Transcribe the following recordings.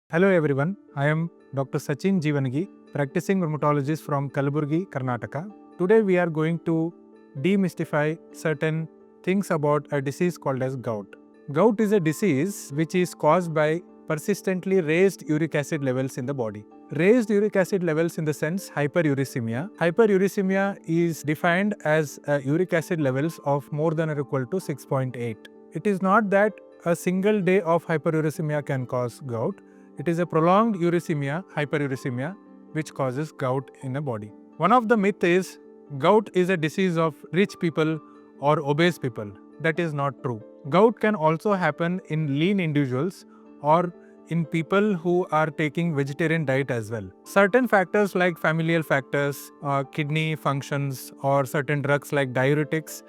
Hello everyone, I am Dr. Sachin Jeevanagi, practicing rheumatologist from Kalaburgi, Karnataka. Today we are going to demystify certain things about a disease called as gout. Gout is a disease which is caused by persistently raised uric acid levels in the body. Raised uric acid levels in the sense hyperuricemia. Hyperuricemia is defined as uric acid levels of more than or equal to 6.8. It is not that a single day of hyperuricemia can cause gout. It is a prolonged uricemia, hyperuricemia, which causes gout in a body. One of the myth is gout is a disease of rich people or obese people. That is not true. Gout can also happen in lean individuals or in people who are taking vegetarian diet as well. Certain factors like familial factors, kidney functions, or certain drugs like diuretics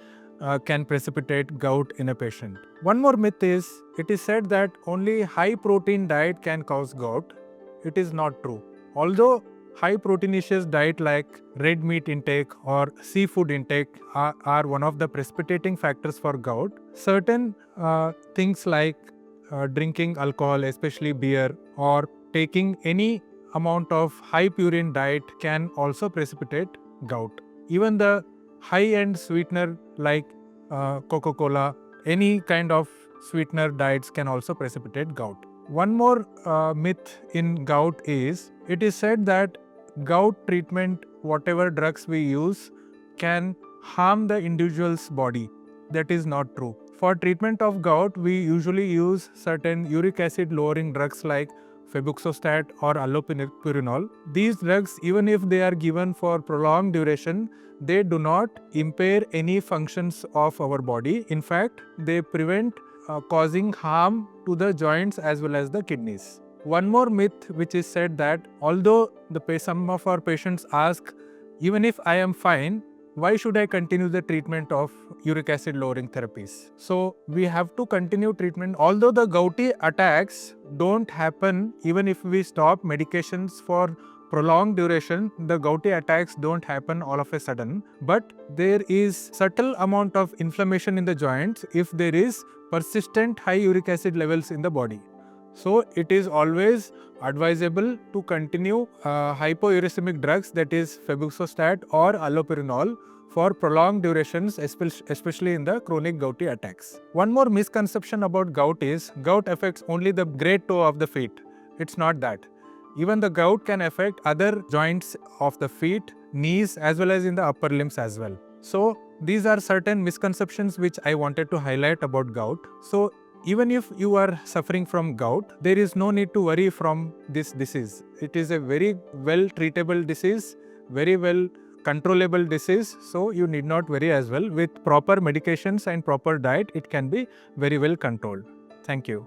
can precipitate gout in a patient. One more myth is, it is said that only high protein diet can cause gout. It is not true. Although high proteinaceous diet like red meat intake or seafood intake are one of the precipitating factors for gout, certain things like drinking alcohol, especially beer, or taking any amount of high purine diet can also precipitate gout. Even the high-end sweetener like Coca-Cola, any kind of sweetener diets can also precipitate gout. One more myth in gout is, it is said that gout treatment, whatever drugs we use, can harm the individual's body. That is not true. For treatment of gout, we usually use certain uric acid lowering drugs like Febuxostat or Allopurinol. These drugs, even if they are given for prolonged duration, they do not impair any functions of our body. In fact, they prevent causing harm to the joints as well as the kidneys. One more myth which is said that although some of our patients ask, even if I am fine, why should I continue the treatment of uric acid lowering therapies? So we have to continue treatment. Although the gouty attacks don't happen even if we stop medications for prolonged duration, the gouty attacks don't happen all of a sudden, but there is subtle amount of inflammation in the joints if there is persistent high uric acid levels in the body. So it is always advisable to continue hypouricemic drugs, that is Febuxostat or Allopurinol, for prolonged durations, especially in the chronic gouty attacks. One more misconception about gout is gout affects only the great toe of the feet. It's not that. Even the gout can affect other joints of the feet, knees, as well as in the upper limbs as well. So these are certain misconceptions which I wanted to highlight about gout. So even if you are suffering from gout, there is no need to worry from this disease. It is a very well treatable disease, very well controllable disease, so you need not worry as well. With proper medications and proper diet, it can be very well controlled. Thank you.